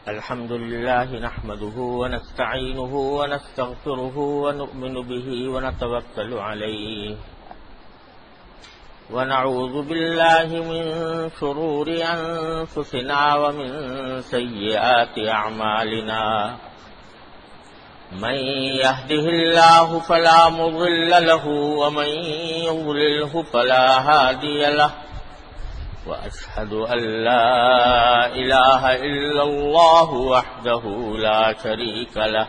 الحمد لله نحمده ونستعينه ونستغفره ونؤمن به ونتوكل عليه ونعوذ بالله من شرور أنفسنا ومن سيئات أعمالنا من يهده الله فلا مضل له ومن يضلله فلا هادي له وأشهد أن لا إله إلا الله وحده لا شريك له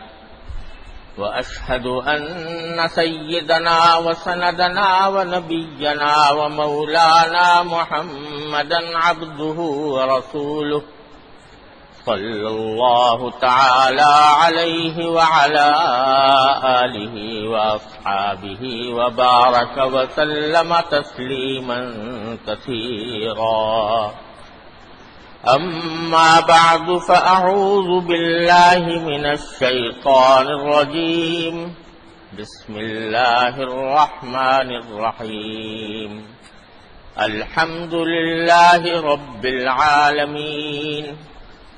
وأشهد أن سيدنا وسندنا ونبينا ومولانا محمدا عبده ورسوله صلى الله تعالى عليه وعلى آله وأصحابه وبارك وسلم تسليما كثيرا أما بعد فأعوذ بالله من الشيطان الرجيم بسم الله الرحمن الرحيم الحمد لله رب العالمين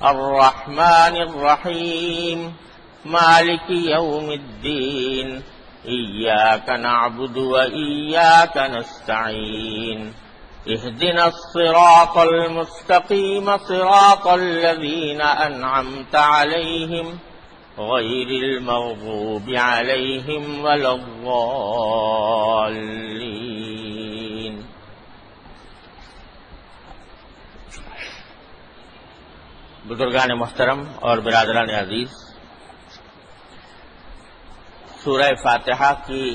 الرحمن الرحيم مالك يوم الدين إياك نعبد وإياك نستعين اهدنا الصراط المستقيم صراط الذين أنعمت عليهم غير المغضوب عليهم ولا الضالين بزرگان محترم اور برادران عزیز، سورہ فاتحہ کی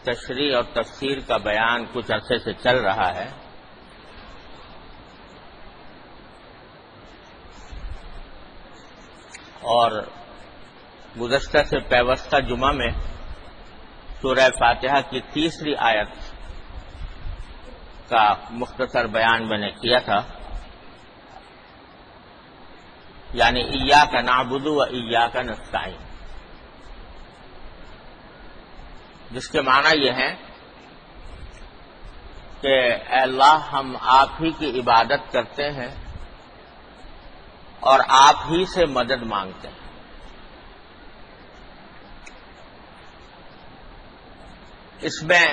تشریح اور تفسیر کا بیان کچھ عرصے سے چل رہا ہے، اور گزشتہ سے پیوستہ جمعہ میں سورہ فاتحہ کی تیسری آیت کا مختصر بیان میں نے کیا تھا، یعنی ایاک نعبد و ایاک نستعین، جس کے معنی یہ ہیں کہ اے اللہ ہم آپ ہی کی عبادت کرتے ہیں اور آپ ہی سے مدد مانگتے ہیں۔ اس میں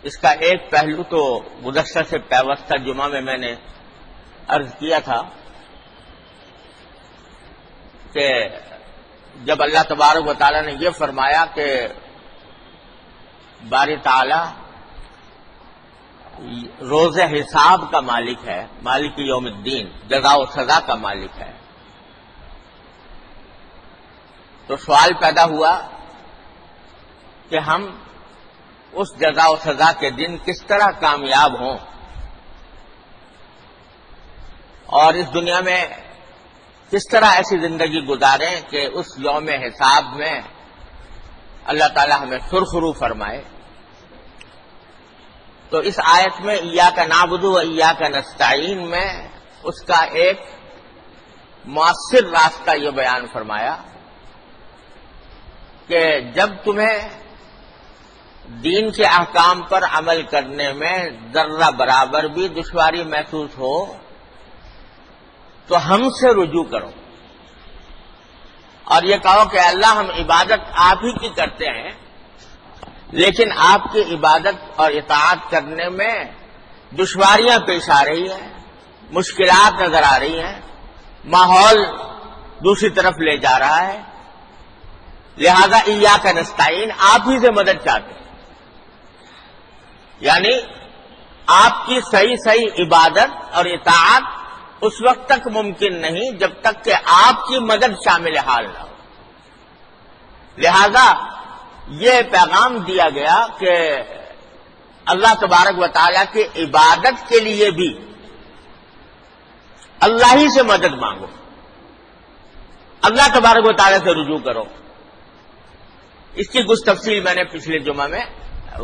اس کا ایک پہلو تو گزشتہ سے پیوستہ جمعہ میں نے عرض کیا تھا کہ جب اللہ تبارک و تعالیٰ نے یہ فرمایا کہ باری تعالیٰ روز حساب کا مالک ہے، مالک یوم الدین، جزا و سزا کا مالک ہے، تو سوال پیدا ہوا کہ ہم اس جزا و سزا کے دن کس طرح کامیاب ہوں اور اس دنیا میں کس طرح ایسی زندگی گزاریں کہ اس یوم حساب میں اللہ تعالی ہمیں سرخرو فرمائے۔ تو اس آیت میں ایاک نعبد و ایاک نستعین میں اس کا ایک مؤثر راستہ یہ بیان فرمایا کہ جب تمہیں دین کے احکام پر عمل کرنے میں ذرہ برابر بھی دشواری محسوس ہو تو ہم سے رجوع کرو اور یہ کہو کہ اللہ ہم عبادت آپ ہی کی کرتے ہیں، لیکن آپ کی عبادت اور اطاعت کرنے میں دشواریاں پیش آ رہی ہیں، مشکلات نظر آ رہی ہیں، ماحول دوسری طرف لے جا رہا ہے، لہذا ایاک نستعین آپ ہی سے مدد چاہتے ہیں، یعنی آپ کی صحیح عبادت اور اطاعت اس وقت تک ممکن نہیں جب تک کہ آپ کی مدد شامل حال نہ ہو۔ لہذا یہ پیغام دیا گیا کہ اللہ تبارک و تعالیٰ کی عبادت کے لیے بھی اللہ ہی سے مدد مانگو، اللہ تبارک و تعالیٰ سے رجوع کرو۔ اس کی کچھ تفصیل میں نے پچھلے جمعہ میں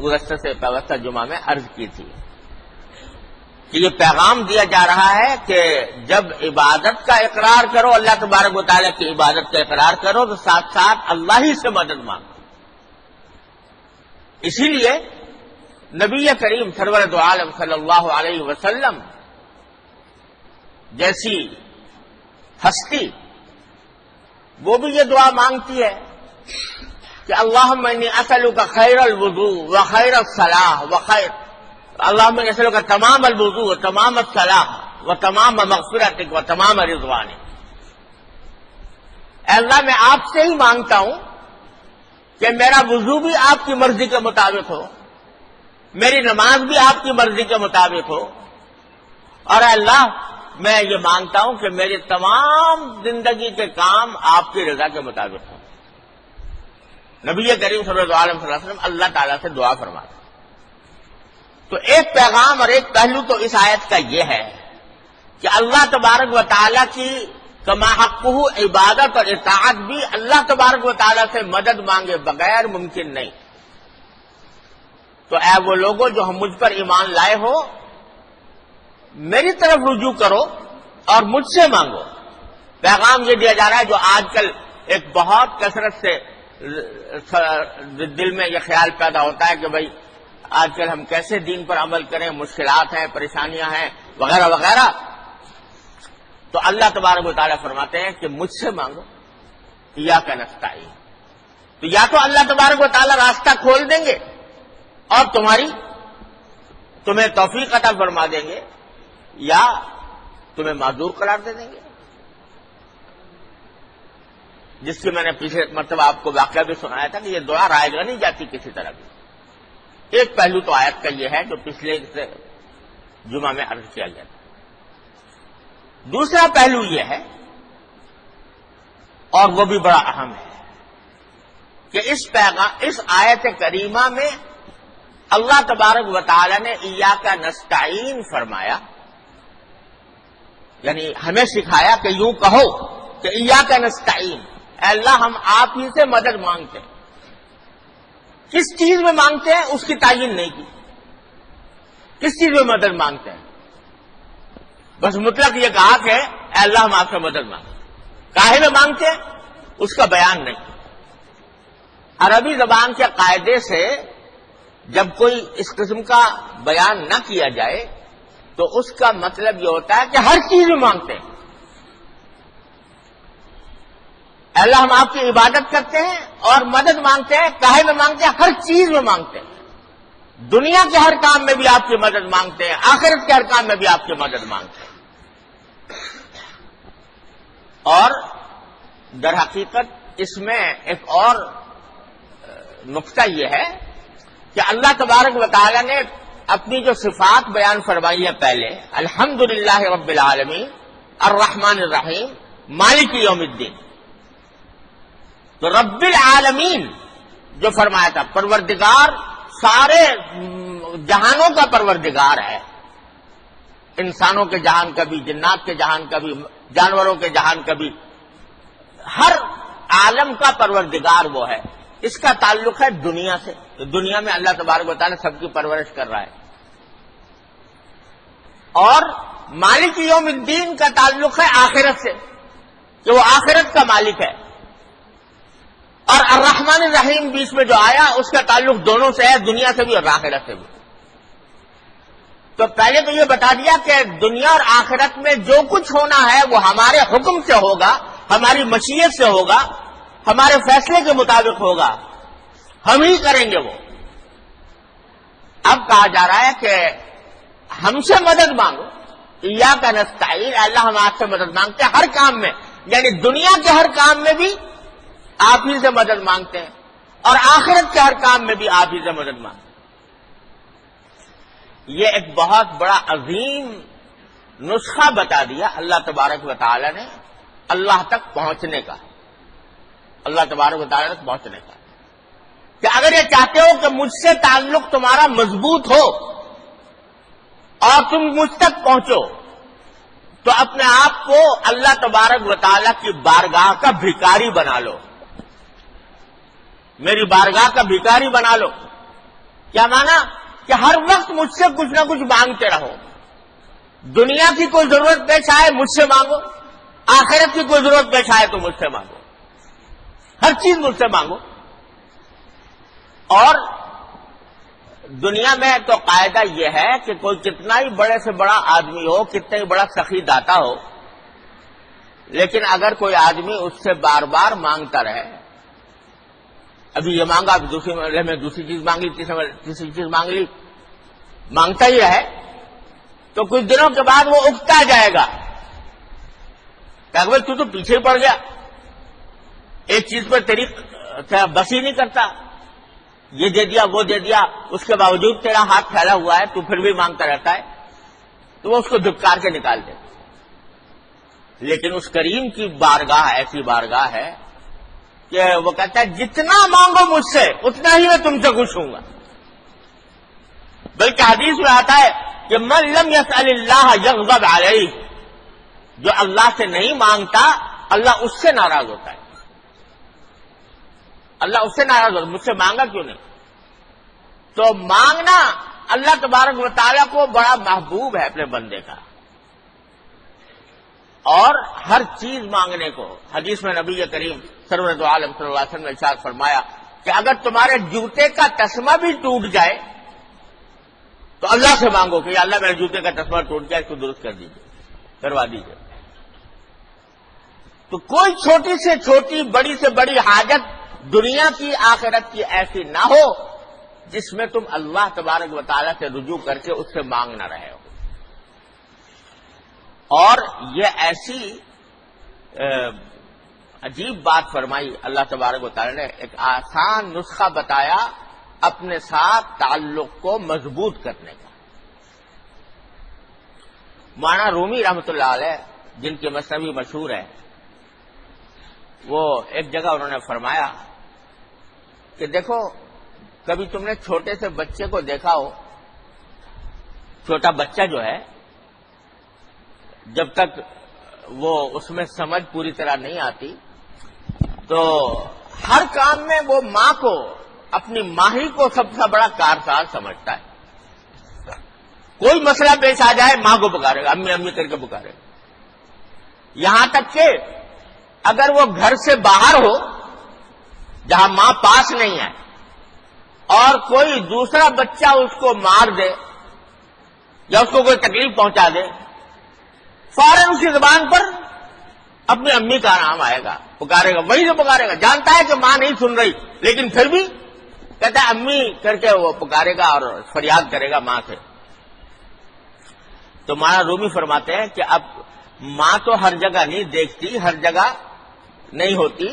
گزشتہ سے پیوستہ جمعہ میں عرض کی تھی کہ یہ پیغام دیا جا رہا ہے کہ جب عبادت کا اقرار کرو، اللہ تبارک و تعالیٰ کی عبادت کا اقرار کرو تو ساتھ ساتھ اللہ ہی سے مدد مانگو۔ اسی لیے نبی کریم سرور دو عالم صلی اللہ علیہ وسلم جیسی ہستی وہ بھی یہ دعا مانگتی ہے کہ اللہم انی اسألک خیر الوضوء و خیر الصلاح و خیر اللہم انی اسألک تمام الوضوء و تمام الصلاح و تمام مغفرتک و تمام رضوانک. اے اللہ میں آپ سے ہی مانگتا ہوں کہ میرا وضو بھی آپ کی مرضی کے مطابق ہو, میری نماز بھی آپ کی مرضی کے مطابق ہو, اور اے اللہ میں یہ مانگتا ہوں کہ میری تمام زندگی کے کام آپ کی رضا کے مطابق ہوں. نبی کریم صلی اللہ علیہ وسلم اللہ تعالیٰ سے دعا فرماتے. تو ایک پیغام اور ایک پہلو تو اس آیت کا یہ ہے کہ اللہ تبارک و تعالیٰ کی کما حقہ عبادت اور اطاعت بھی اللہ تبارک و تعالیٰ سے مدد مانگے بغیر ممکن نہیں. تو اے وہ لوگوں جو ہم مجھ پر ایمان لائے ہو, میری طرف رجوع کرو اور مجھ سے مانگو. پیغام یہ دیا جا رہا ہے جو آج کل ایک بہت کثرت سے دل میں یہ خیال پیدا ہوتا ہے کہ بھائی آج کل ہم کیسے دین پر عمل کریں, مشکلات ہیں, پریشانیاں ہیں وغیرہ وغیرہ. تو اللہ تبارک و تعالیٰ فرماتے ہیں کہ مجھ سے مانگو, ایاک نستعین. تو یا تو اللہ تبارک و تعالیٰ راستہ کھول دیں گے اور تمہیں توفیق عطا فرما دیں گے, یا تمہیں معذور قرار دے دیں گے, جس کی میں نے پچھلے مرتبہ آپ کو واقعہ بھی سنایا تھا کہ یہ دعا رائج نہیں جاتی کسی طرح بھی. ایک پہلو تو آیت کا یہ ہے جو پچھلے جمعہ میں عرض کیا گیا تھا. دوسرا پہلو یہ ہے, اور وہ بھی بڑا اہم ہے, کہ اس آیت کریمہ میں اللہ تبارک و تعالی نے ایاک نستعین فرمایا, یعنی ہمیں سکھایا کہ یوں کہو کہ ایاک نستعین, اے اللہ ہم آپ ہی سے مدد مانگتے ہیں. کس چیز میں مانگتے ہیں اس کی تعین نہیں کی, کس چیز میں مدد مانگتے ہیں, بس مطلق یہ کہا کہ اے اللہ ہم آپ سے مدد مانگتے ہیں. کاہے میں مانگتے ہیں اس کا بیان نہیں. عربی زبان کے قاعدے سے جب کوئی اس قسم کا بیان نہ کیا جائے تو اس کا مطلب یہ ہوتا ہے کہ ہر چیز میں مانگتے ہیں. اے اللہ ہم آپ کی عبادت کرتے ہیں اور مدد مانگتے ہیں. کاہے میں مانگتے ہیں؟ ہر چیز میں مانگتے ہیں. دنیا کے ہر کام میں بھی آپ کی مدد مانگتے ہیں, آخرت کے ہر کام میں بھی آپ کی مدد مانگتے ہیں. اور در حقیقت اس میں ایک اور نقطہ یہ ہے کہ اللہ تبارک و تعالی نے اپنی جو صفات بیان فرمائی ہے پہلے, الحمدللہ رب العالمین الرحمن الرحیم مالک یوم الدین. تو رب العالمین جو فرمایا تھا, پروردگار سارے جہانوں کا پروردگار ہے, انسانوں کے جہان کا بھی, جنات کے جہان کا بھی, جانوروں کے جہان کا بھی, ہر عالم کا پروردگار وہ ہے. اس کا تعلق ہے دنیا سے. تو دنیا میں اللہ تبارک و تعالیٰ سب کی پرورش کر رہا ہے. اور مالک یوم الدین کا تعلق ہے آخرت سے, کہ وہ آخرت کا مالک ہے. اور الرحمن الرحیم بیچ میں جو آیا اس کا تعلق دونوں سے ہے, دنیا سے بھی اور آخرت سے بھی. تو پہلے تو یہ بتا دیا کہ دنیا اور آخرت میں جو کچھ ہونا ہے وہ ہمارے حکم سے ہوگا, ہماری مشیت سے ہوگا, ہمارے فیصلے کے مطابق ہوگا, ہم ہی کریں گے وہ. اب کہا جا رہا ہے کہ ہم سے مدد مانگو, ایاک نستعین, اللہ ہم آپ سے مدد مانگتے ہیں ہر کام میں, یعنی دنیا کے ہر کام میں بھی آپ ہی سے مدد مانگتے ہیں اور آخرت کے ہر کام میں بھی آپ ہی سے مدد مانگتے ہیں. یہ ایک بہت بڑا عظیم نسخہ بتا دیا اللہ تبارک و تعالی نے اللہ تک پہنچنے کا, اللہ تبارک و تعالی تک پہنچنے کا, کہ اگر یہ چاہتے ہو کہ مجھ سے تعلق تمہارا مضبوط ہو اور تم مجھ تک پہنچو, تو اپنے آپ کو اللہ تبارک و تعالی کی بارگاہ کا بھکاری بنا لو, میری بارگاہ کا بھکاری بنا لو. کیا مانا؟ کہ ہر وقت مجھ سے کچھ نہ کچھ مانگتے رہو. دنیا کی کوئی ضرورت پیش آئے مجھ سے مانگو, آخرت کی کوئی ضرورت پیش آئے تو مجھ سے مانگو, ہر چیز مجھ سے مانگو. اور دنیا میں تو قاعدہ یہ ہے کہ کوئی کتنا ہی بڑے سے بڑا آدمی ہو, کتنا ہی بڑا سخی داتا ہو, لیکن اگر کوئی آدمی اس سے بار بار مانگتا رہے، ابھی یہ مانگا، ابھی دوسری مرحلے میں دوسری چیز مانگی، تیسری چیز مانگ لی، مانگتا ہی رہے، تو کچھ دنوں کے بعد وہ اکتا جائے گا کہ بھائی تو پیچھے پڑ گیا، ایک چیز پر تیری بس ہی نہیں کرتا، یہ دے دیا وہ دے دیا، اس کے باوجود تیرا ہاتھ پھیلا ہوا ہے، تو پھر بھی مانگتا رہتا ہے، تو وہ اس کو دھکار کے نکال دے۔ لیکن اس کریم کی بارگاہ ایسی بارگاہ ہے کہ وہ کہتا ہے جتنا مانگو مجھ سے اتنا ہی میں تم سے خوش ہوں گا۔ بلکہ حدیث میں آتا ہے کہ من لم یسأل اللہ یغضب علیہ، جو اللہ سے نہیں مانگتا اللہ اس سے ناراض ہوتا ہے، اللہ اس سے ناراض ہوتا ہے، مجھ سے مانگا کیوں نہیں؟ تو مانگنا اللہ تبارک و تعالیٰ کو بڑا محبوب ہے اپنے بندے کا، اور ہر چیز مانگنے کو حدیث میں نبی کریم سرورت عالم صلی اللہ علیہ وسلم نے ارشاد فرمایا کہ اگر تمہارے جوتے کا تسمہ بھی ٹوٹ جائے تو اللہ سے مانگو کہ یا اللہ میرے جوتے کا تسمہ ٹوٹ جائے، اس کو درست کر دیجیے، کروا دیجیے۔ تو کوئی چھوٹی سے چھوٹی بڑی سے بڑی حاجت دنیا کی آخرت کی ایسی نہ ہو جس میں تم اللہ تبارک و تعالیٰ سے رجوع کر کے اس سے مانگ نہ رہے ہو۔ اور یہ ایسی عجیب بات فرمائی اللہ تبارک و تعالیٰ نے، ایک آسان نسخہ بتایا اپنے ساتھ تعلق کو مضبوط کرنے کا۔ مولانا رومی رحمۃ اللہ علیہ جن کی مثنوی مشہور ہے، وہ ایک جگہ انہوں نے فرمایا کہ دیکھو کبھی تم نے چھوٹے سے بچے کو دیکھا ہو، چھوٹا بچہ جو ہے جب تک وہ اس میں سمجھ پوری طرح نہیں آتی تو ہر کام میں وہ ماں کو، اپنی ماہی کو سب سے بڑا کارساز سمجھتا ہے۔ کوئی مسئلہ پیش آ جائے ماں کو پکارے گا، امی امی کر کے پکارے گا، یہاں تک کہ اگر وہ گھر سے باہر ہو جہاں ماں پاس نہیں ہے اور کوئی دوسرا بچہ اس کو مار دے یا اس کو کوئی تکلیف پہنچا دے، فوراً اسی زبان پر اپنی امی کا نام آئے گا، پکارے گا، وہی سے پکارے گا، جانتا ہے کہ ماں نہیں سن رہی لیکن پھر بھی کہتا ہے امی کر کے وہ پکارے گا اور فریاد کرے گا ماں سے۔ تو مولانا رومی فرماتے ہیں کہ اب ماں تو ہر جگہ نہیں دیکھتی، ہر جگہ نہیں ہوتی،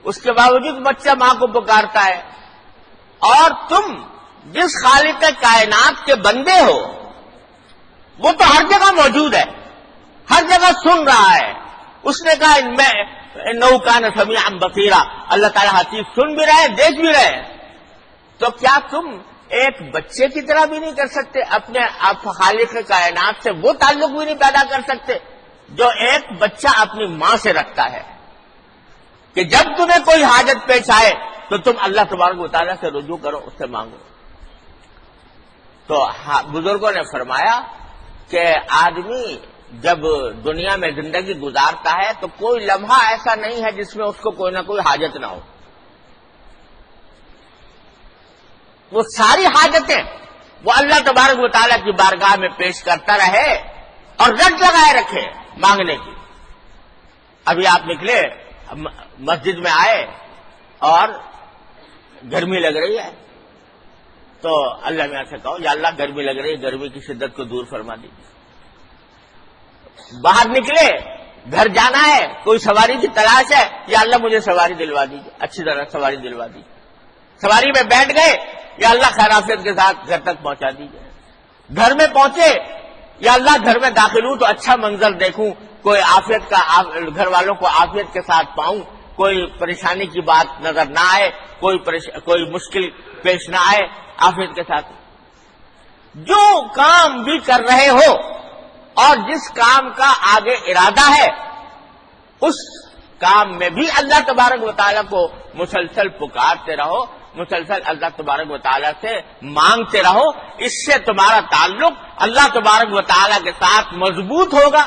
اس کے باوجود بچہ ماں کو پکارتا ہے، اور تم جس خالق کائنات کے بندے ہو وہ تو ہر جگہ موجود ہے، ہر جگہ سن رہا ہے۔ اس نے کہا انہ کان سمیعا بصیرا، اللہ تعالیٰ ہر چیز سن بھی رہے، دیکھ بھی رہے، تو کیا تم ایک بچے کی طرح بھی نہیں کر سکتے؟ اپنے خالق کائنات سے وہ تعلق بھی نہیں پیدا کر سکتے جو ایک بچہ اپنی ماں سے رکھتا ہے، کہ جب تمہیں کوئی حاجت پیش آئے تو تم اللہ تبارک و تعالیٰ سے رجوع کرو، اس سے مانگو۔ تو بزرگوں نے فرمایا کہ آدمی جب دنیا میں زندگی گزارتا ہے تو کوئی لمحہ ایسا نہیں ہے جس میں اس کو کوئی نہ کوئی حاجت نہ ہو، وہ ساری حاجتیں وہ اللہ تبارک و تعالیٰ کی بارگاہ میں پیش کرتا رہے اور رٹ لگائے رکھے مانگنے کی۔ ابھی آپ نکلے مسجد میں آئے اور گرمی لگ رہی ہے تو اللہ میاں سے کہو یا اللہ گرمی لگ رہی ہے، گرمی کی شدت کو دور فرما دیجیے۔ باہر نکلے گھر جانا ہے، کوئی سواری کی تلاش ہے، یا اللہ مجھے سواری دلوا دیجیے، اچھی طرح سواری دلوا دیجیے۔ سواری میں بیٹھ گئے، یا اللہ خیر عافیت کے ساتھ گھر تک پہنچا دیجیے۔ گھر میں پہنچے، یا اللہ گھر میں داخل ہوں تو اچھا منظر دیکھوں، کوئی عافیت کا گھر والوں کو عافیت کے ساتھ پاؤں، کوئی پریشانی کی بات نظر نہ آئے، کوئی مشکل پیش نہ آئے، عافیت کے ساتھ۔ جو کام بھی کر رہے ہو اور جس کام کا آگے ارادہ ہے اس کام میں بھی اللہ تبارک و تعالیٰ کو مسلسل پکارتے رہو، مسلسل اللہ تبارک و تعالیٰ سے مانگتے رہو، اس سے تمہارا تعلق اللہ تبارک و تعالیٰ کے ساتھ مضبوط ہوگا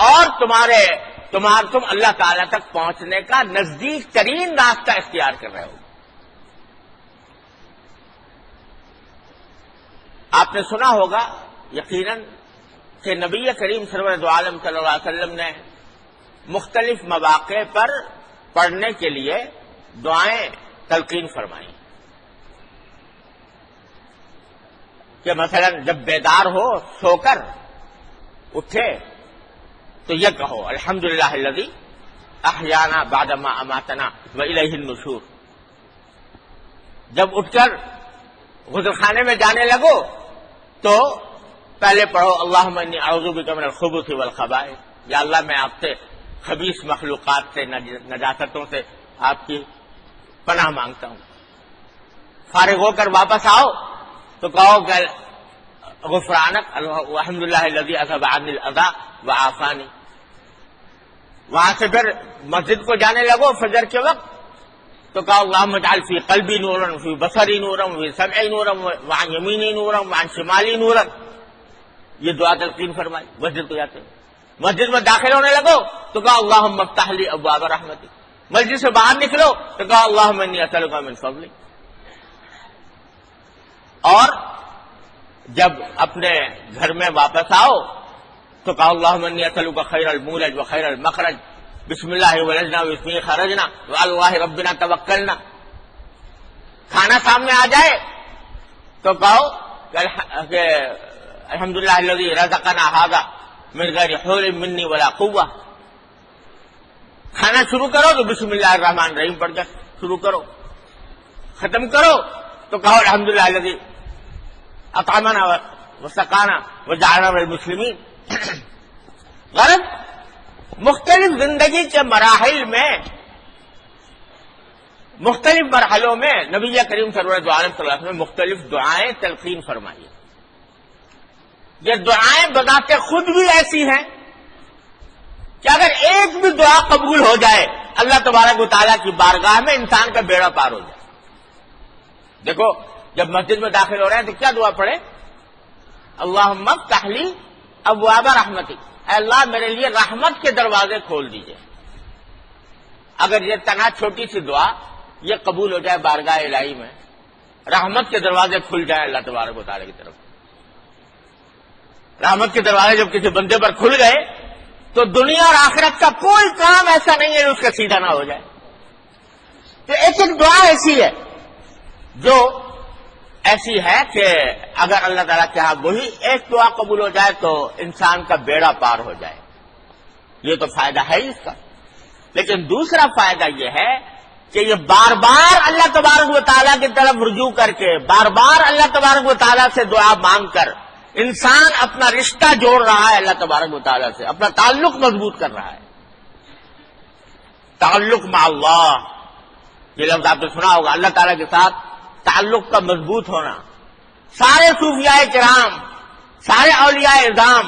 اور تم اللہ تعالیٰ تک پہنچنے کا نزدیک ترین راستہ اختیار کر رہے ہو۔ آپ نے سنا ہوگا یقیناً کہ نبی کریم سرور دو عالم صلی اللہ علیہ وسلم نے مختلف مواقع پر پڑھنے کے لیے دعائیں تلقین فرمائیں کہ مثلا جب بیدار ہو سو کر اٹھے تو یہ کہو الحمدللہ الذی احیانا بعد ما اماتنا والیہ النشور. جب اٹھ کر غسل خانے میں جانے لگو تو پہلے پڑھو اللہم انی اعوذ بک من الخبث والخبائث، یا اللہ میں آپ سے خبیث مخلوقات سے نجاستوں سے آپ کی پناہ مانگتا ہوں. فارغ ہو کر واپس آؤ تو کہو کہ غفرانک الحمدللہ الذی اذھب عنی الاذی وعافانی. وہاں سے پھر مسجد کو جانے لگو فجر کے وقت تو کہا اللہم اجعل فی قلبی نورا فی بصری نورا فی سمعی نورا وعن یمینی نورا وعن شمالی نورا. یہ دعا تلقین فرمائی. مسجد کو جاتے مسجد میں داخل ہونے لگو تو کہا اللہم افتح لی ابواب رحمتک. مسجد سے باہر نکلو تو کہا اللہم انی اسألک من فضلک. اور جب اپنے گھر میں واپس آؤ تو کہا اللہم انی اسألک خیر المولج و خیر المخرج، بسم اللہ ولجنا بسم اللہ خرجنا وعلی اللہ ربنا توکلنا. کھانا سامنے آ جائے تو کہو کہ الحمدللہ الذی رزقنا ھذا من غیر حول منی ولا قوہ. کھانا شروع کرو تو بسم اللہ الرحمن الرحیم پڑھ کر شروع کرو. ختم کرو تو کہو الحمدللہ الذی اطعمنا وسقانا وجعلنا من المسلمین. غرض مختلف زندگی کے مراحل میں، مختلف مرحلوں میں نبی کریم صلی اللہ علیہ وسلم نے مختلف دعائیں تلقین فرمائی. یہ دعائیں بذات خود بھی ایسی ہیں کہ اگر ایک بھی دعا قبول ہو جائے اللہ تبارک و تعالیٰ کی بارگاہ میں انسان کا بیڑا پار ہو جائے. دیکھو جب مسجد میں داخل ہو رہے ہیں تو کیا دعا پڑھے؟ اللہم افتح لی ابواب رحمتک، اے اللہ میرے لیے رحمت کے دروازے کھول دیجئے. اگر یہ تنہا چھوٹی سی دعا یہ قبول ہو جائے بارگاہ الہی میں، رحمت کے دروازے کھل جائیں اللہ تبارک و تعالیٰ کی طرف. رحمت کے دروازے جب کسی بندے پر کھل گئے تو دنیا اور آخرت کا کوئی کام ایسا نہیں ہے جو اس کا سیدھا نہ ہو جائے. تو ایک ایک دعا ایسی ہے جو ایسی ہے کہ اگر اللہ تعالیٰ کے ہاں وہی ایک دعا قبول ہو جائے تو انسان کا بیڑا پار ہو جائے. یہ تو فائدہ ہے اس کا. لیکن دوسرا فائدہ یہ ہے کہ یہ بار بار اللہ تبارک و تعالیٰ کی طرف رجوع کر کے، بار بار اللہ تبارک و تعالیٰ سے دعا مانگ کر انسان اپنا رشتہ جوڑ رہا ہے اللہ تبارک و تعالیٰ سے، اپنا تعلق مضبوط کر رہا ہے. تعلق مع اللہ، یہ لفظ آپ نے سنا ہوگا، اللہ تعالیٰ کے ساتھ تعلق کا مضبوط ہونا. سارے صوفیاء کرام، سارے اولیاء اعظام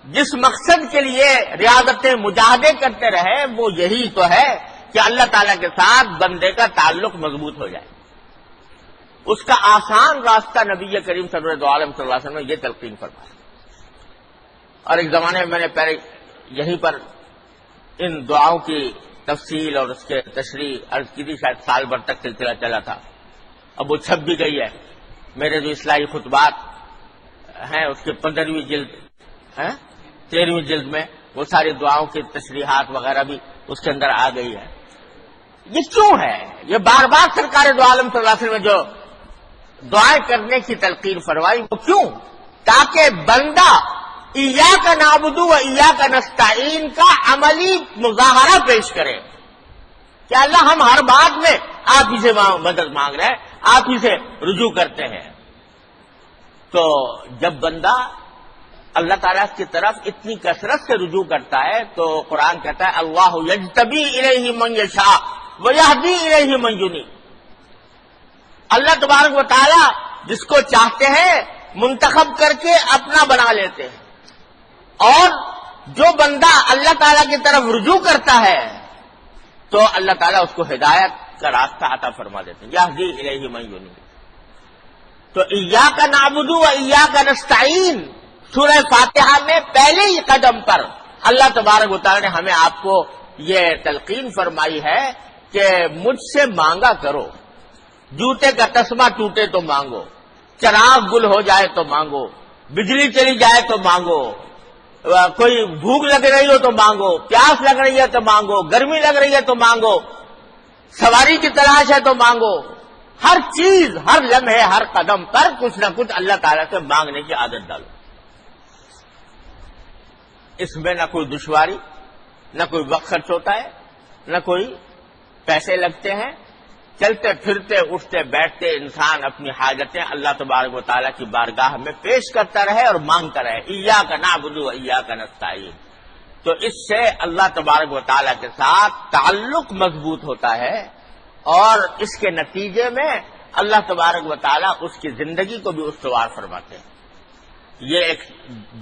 جس مقصد کے لیے ریاضتیں مجاہدے کرتے رہے وہ یہی تو ہے کہ اللہ تعالیٰ کے ساتھ بندے کا تعلق مضبوط ہو جائے. اس کا آسان راستہ نبی کریم صلی اللہ علیہ وسلم نے یہ تلقین فرمایا. اور ایک زمانے میں نے پہلے یہیں پر ان دعاؤں کی تفصیل اور اس کے تشریح عرض کی تھی، شاید سال بھر تک سلسلہ چلا تھا. اب وہ چھپ بھی گئی ہے. میرے جو اصلاحی خطبات ہیں اس کے 15ویں جلد ہے، 13ویں جلد میں وہ ساری دعاؤں کی تشریحات وغیرہ بھی اس کے اندر آ گئی ہے. یہ کیوں ہے؟ یہ بار بار سرکار دو عالم صلی اللہ علیہ وسلم نے جو دعائیں کرنے کی تلقین فرمائی وہ کیوں؟ تاکہ بندہ ایاک نعبد و ایاک نستعین کا عملی مظاہرہ پیش کرے کہ اللہ ہم ہر بات میں آپ ہی سے مدد مانگ رہے ہیں، آپ ہی سے رجوع کرتے ہیں. تو جب بندہ اللہ تعالیٰ کی طرف اتنی کثرت سے رجوع کرتا ہے تو قرآن کہتا ہے اللہ یجتبی الیہ من یشاء ویہدی الیہ من ینیب. اللہ تبارک و تعالیٰ جس کو چاہتے ہیں منتخب کر کے اپنا بنا لیتے ہیں، اور جو بندہ اللہ تعالیٰ کی طرف رجوع کرتا ہے تو اللہ تعالیٰ اس کو ہدایت کا راستہ عطا فرما دیتے ہیں. یہدی الیہ من ینیب. تو ایاک نعبد و ایاک نستعین سورہ فاتحہ میں پہلے ہی قدم پر اللہ تبارک و تعالیٰ نے ہمیں آپ کو یہ تلقین فرمائی ہے کہ مجھ سے مانگا کرو. جوتے کا تسمہ ٹوٹے تو مانگو، چراغ گل ہو جائے تو مانگو، بجلی چلی جائے تو مانگو، کوئی بھوک لگ رہی ہو تو مانگو، پیاس لگ رہی ہے تو مانگو، گرمی لگ رہی ہے تو مانگو، سواری کی تلاش ہے تو مانگو، ہر چیز، ہر لمحے، ہر قدم پر کچھ نہ کچھ اللہ تعالیٰ سے مانگنے کی عادت ڈالو. اس میں نہ کوئی دشواری، نہ کوئی وقت خرچ ہوتا ہے، نہ کوئی پیسے لگتے ہیں. چلتے پھرتے اٹھتے بیٹھتے انسان اپنی حاجتیں اللہ تبارک و تعالیٰ کی بارگاہ میں پیش کرتا رہے اور مانگتا رہے. ایاک نعبد و ایاک نستعین. تو اس سے اللہ تبارک و تعالیٰ کے ساتھ تعلق مضبوط ہوتا ہے، اور اس کے نتیجے میں اللہ تبارک و تعالیٰ اس کی زندگی کو بھی استوار فرماتے ہیں. یہ ایک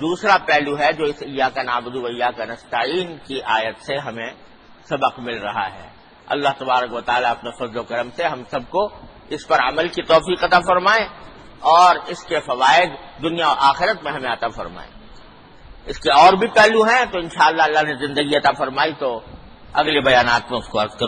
دوسرا پہلو ہے جو اس ایاک نعبد و ایاک نستعین کی آیت سے ہمیں سبق مل رہا ہے. اللہ تبارک و تعالیٰ اپنے فضل و کرم سے ہم سب کو اس پر عمل کی توفیق عطا فرمائے، اور اس کے فوائد دنیا و آخرت میں ہمیں عطا فرمائے. اس کے اور بھی پہلو ہیں، تو انشاءاللہ اللہ نے زندگی عطا فرمائی تو اگلے بیانات میں اس کو عرض کروں.